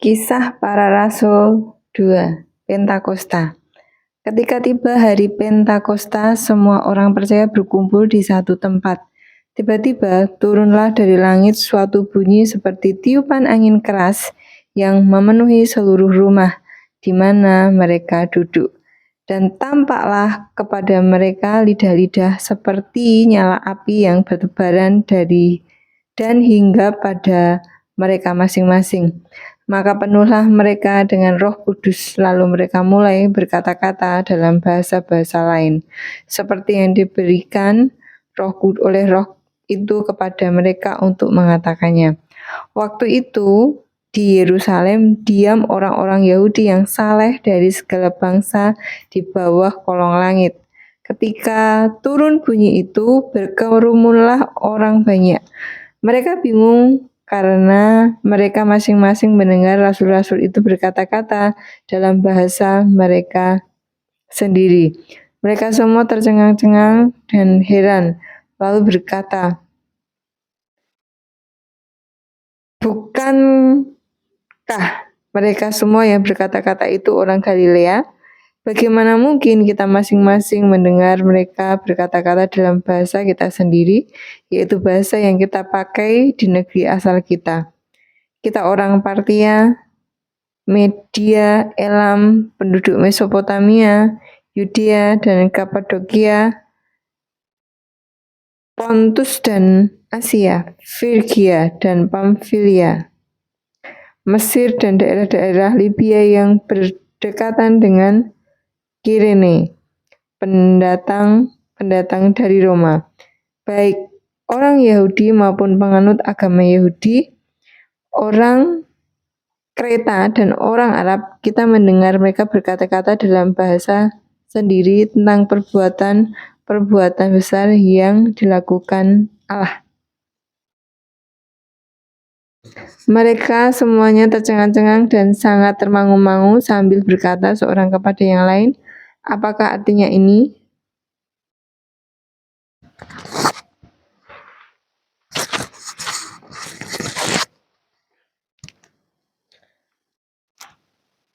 Kisah Para Rasul 2, Pentakosta. Ketika tiba hari Pentakosta, semua orang percaya berkumpul di satu tempat. Tiba-tiba turunlah dari langit suatu bunyi seperti tiupan angin keras yang memenuhi seluruh rumah di mana mereka duduk. Dan tampaklah kepada mereka lidah-lidah seperti nyala api yang bertebaran dari dan hingga pada mereka masing-masing. Maka penuhlah mereka dengan Roh Kudus, lalu mereka mulai berkata-kata dalam bahasa-bahasa lain, seperti yang diberikan oleh Roh itu kepada mereka untuk mengatakannya. Waktu itu di Yerusalem diam orang-orang Yahudi yang saleh dari segala bangsa di bawah kolong langit. Ketika turun bunyi itu, berkerumunlah orang banyak. Mereka bingung karena mereka masing-masing mendengar rasul-rasul itu berkata-kata dalam bahasa mereka sendiri. Mereka semua tercengang-cengang dan heran, lalu berkata, "Bukankah mereka semua yang berkata-kata itu orang Galilea? Bagaimana mungkin kita masing-masing mendengar mereka berkata-kata dalam bahasa kita sendiri, yaitu bahasa yang kita pakai di negeri asal kita? Kita orang Partia, Media, Elam, penduduk Mesopotamia, Yudea dan Kapadokia, Pontus dan Asia, Frigia dan Pamfilia, Mesir dan daerah-daerah Libya yang berdekatan dengan Kirene, pendatang dari Roma, baik orang Yahudi maupun penganut agama Yahudi, orang Kreta dan orang Arab. Kita mendengar mereka berkata-kata dalam bahasa sendiri tentang perbuatan besar yang dilakukan Allah. Mereka semuanya tercengang-cengang dan sangat termangu-mangu sambil berkata seorang kepada yang lain, "Apakah artinya ini?"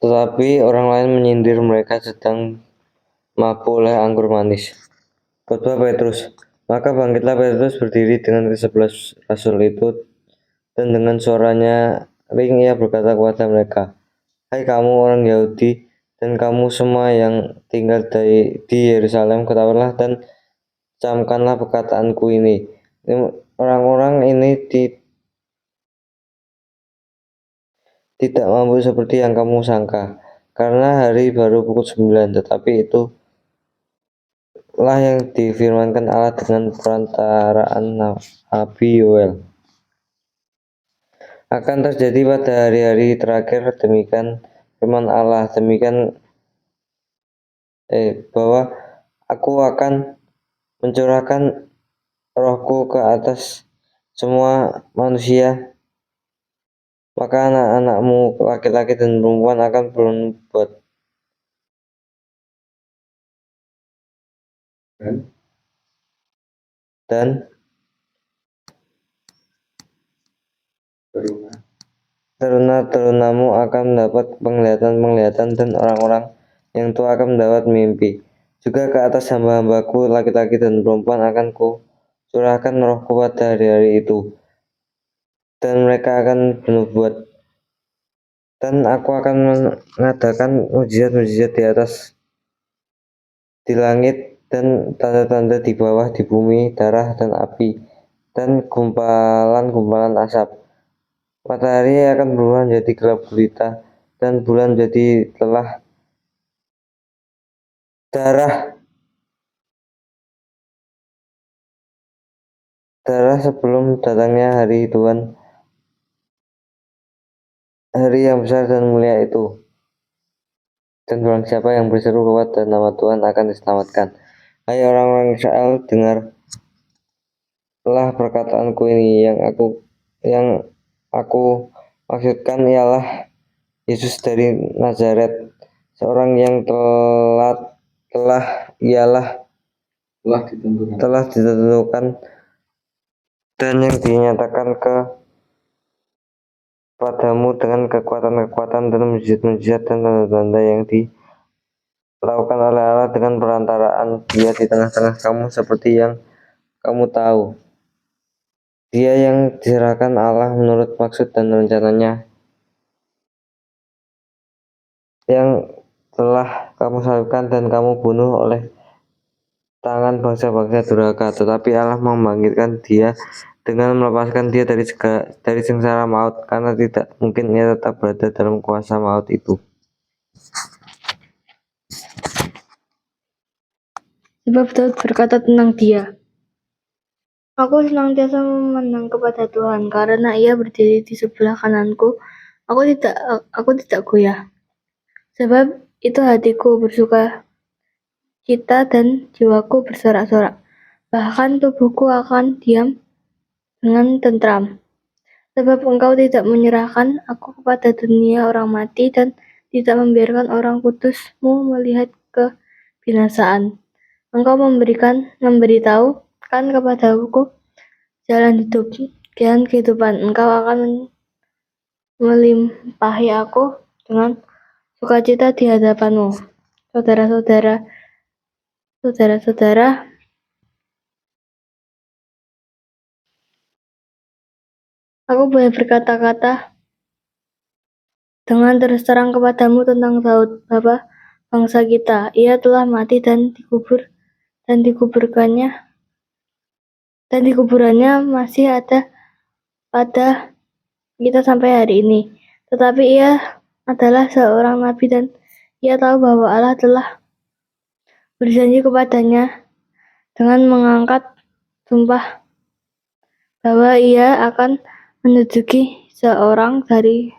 Tetapi orang lain menyindir mereka sedang mabuk oleh anggur manis. Khotbah Petrus. Maka bangkitlah Petrus berdiri dengan ke-11 rasul itu, dan dengan suaranya ring ia berkata kepada mereka, "Hai kamu orang Yahudi dan kamu semua yang tinggal di Yerusalem, ketahuilah dan camkanlah perkataanku ini. Orang-orang ini tidak mampu seperti yang kamu sangka, karena hari baru pukul 9, tetapi itu lah yang difirmankan Allah dengan perantaraan Nabi Yoel. Akan terjadi pada hari-hari terakhir, demikian firman Allah, bahwa aku akan mencurahkan rohku ke atas semua manusia, maka anak-anakmu laki-laki dan perempuan akan bernubuat, dan teruna-terunamu akan mendapat penglihatan-penglihatan, dan orang-orang yang tua akan mendapat mimpi. Juga ke atas hamba-hambaku laki-laki dan perempuan akan curahkan rohku pada hari-hari itu, dan mereka akan bernubuat. Dan aku akan mengadakan mujizat-mujizat di langit, dan tanda-tanda di bawah di bumi, darah dan api, dan gumpalan-gumpalan asap. Matahari akan berubah menjadi gelap gulita, dan bulan jadi darah sebelum datangnya hari Tuhan, hari yang besar dan mulia itu. Dan barang siapa yang berseru kepada nama Tuhan akan diselamatkan. Hai orang-orang Israel, dengarlah perkataanku ini. Yang aku maksudkan ialah Yesus dari Nazaret, seorang yang telah ditentukan dan yang dinyatakan padamu dengan kekuatan-kekuatan dan mujizat-mujizat dan tanda-tanda yang dilakukan oleh Allah dengan perantaraan Dia di tengah-tengah kamu, seperti yang kamu tahu. Dia yang diserahkan Allah menurut maksud dan rencananya, yang telah kamu salibkan dan kamu bunuh oleh tangan bangsa-bangsa durhaka. Tetapi Allah membangkitkan Dia dengan melepaskan Dia dari sengsara maut, karena tidak mungkin Ia tetap berada dalam kuasa maut itu. Sebab Daud berkata tentang Dia, "Aku senantiasa memandang kepada Tuhan, karena Ia berdiri di sebelah kananku. Aku tidak goyah. Sebab itu hatiku bersuka cita dan jiwaku bersorak-sorak. Bahkan tubuhku akan diam dengan tentram. Sebab Engkau tidak menyerahkan aku kepada dunia orang mati dan tidak membiarkan orang kudus-Mu melihat kebinasaan. Engkau memberitahukan kepadaku jalan hidup dan kehidupan. Engkau akan melimpahi aku dengan sukacita di hadapan-Mu." Saudara-saudara, aku boleh berkata-kata dengan terus terang kepadamu tentang Daud, bapa bangsa kita. Ia telah mati dan dikuburannya masih ada pada kita sampai hari ini. Tetapi ia adalah seorang nabi dan ia tahu bahwa Allah telah berjanji kepadanya dengan mengangkat sumpah bahwa ia akan menduduki seorang dari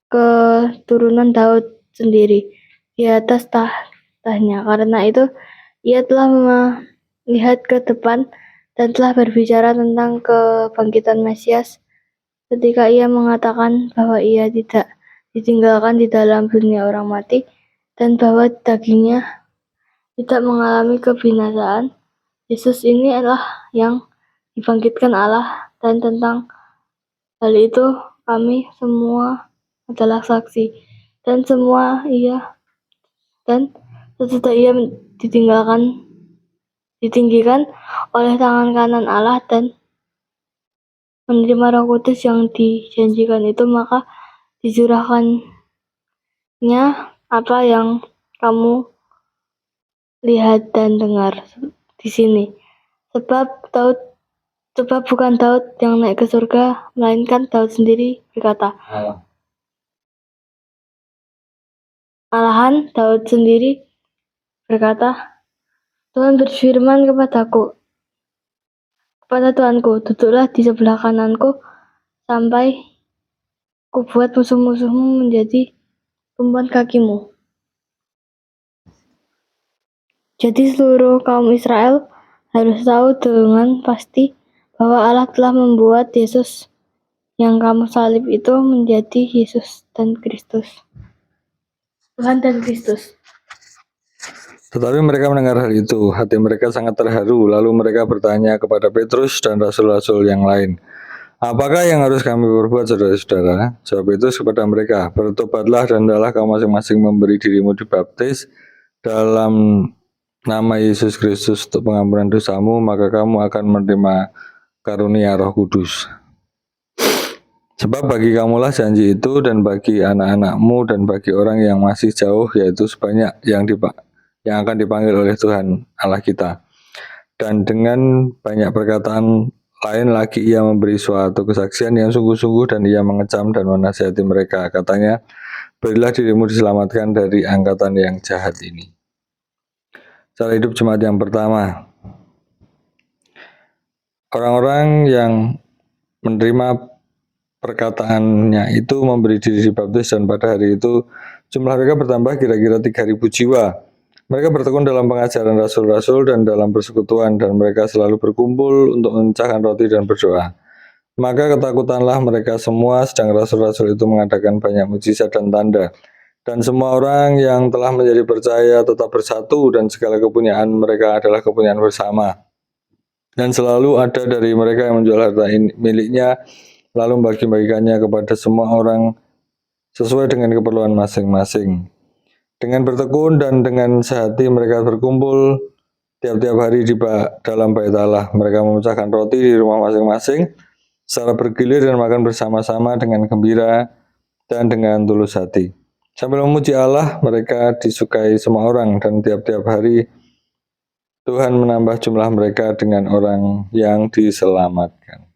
keturunan Daud sendiri di atas tahtanya. Karena itu ia telah melihat ke depan dan telah berbicara tentang kebangkitan Mesias ketika ia mengatakan bahwa ia tidak ditinggalkan di dalam dunia orang mati dan bahwa dagingnya tidak mengalami kebinasaan. Yesus ini adalah yang dibangkitkan Allah, dan tentang hal itu kami semua adalah saksi. Dan sesudah ia ditinggikan oleh tangan kanan Allah dan menerima Roh Kudus yang dijanjikan itu, maka dicurahkannya apa yang kamu lihat dan dengar di sini. Sebab bukan Daud yang naik ke surga, melainkan Daud sendiri berkata, malahan Daud sendiri berkata, Tuhan berfirman kepada Tuanku, duduklah di sebelah kananku sampai kubuat musuh-musuhmu menjadi tumpuan kakimu. Jadi seluruh kaum Israel harus tahu dengan pasti bahwa Allah telah membuat Yesus yang kamu salib itu menjadi Yesus dan Kristus. Tuhan dan Kristus. Tetapi mereka mendengar hal itu, hati mereka sangat terharu. Lalu mereka bertanya kepada Petrus dan rasul-rasul yang lain, "Apakah yang harus kami perbuat, saudara-saudara?" Jawab Petrus kepada mereka, "Bertobatlah dan hendaklah kamu masing-masing memberi dirimu dibaptis dalam nama Yesus Kristus untuk pengampunan dosamu, maka kamu akan menerima karunia Roh Kudus. Sebab bagi kamulah janji itu, dan bagi anak-anakmu, dan bagi orang yang masih jauh, yaitu sebanyak yang akan dipanggil oleh Tuhan Allah kita." Dan dengan banyak perkataan lain lagi ia memberi suatu kesaksian yang sungguh-sungguh, dan ia mengecam dan menasihati mereka. Katanya, "Berilah dirimu diselamatkan dari angkatan yang jahat ini." Cara hidup jemaat yang pertama. Orang-orang yang menerima perkataannya itu memberi diri dibaptis, dan pada hari itu jumlah mereka bertambah kira-kira 3.000 jiwa. Mereka bertekun dalam pengajaran rasul-rasul dan dalam persekutuan, dan mereka selalu berkumpul untuk memecahkan roti dan berdoa. Maka ketakutanlah mereka semua, sedang rasul-rasul itu mengadakan banyak mujizat dan tanda. Dan semua orang yang telah menjadi percaya tetap bersatu, dan segala kepunyaan mereka adalah kepunyaan bersama. Dan selalu ada dari mereka yang menjual harta miliknya lalu membagi-bagikannya kepada semua orang sesuai dengan keperluan masing-masing. Dengan bertekun dan dengan sehati mereka berkumpul tiap-tiap hari di dalam bait Allah. Mereka memecahkan roti di rumah masing-masing secara bergilir dan makan bersama-sama dengan gembira dan dengan tulus hati. Sambil memuji Allah, mereka disukai semua orang, dan tiap-tiap hari Tuhan menambah jumlah mereka dengan orang yang diselamatkan.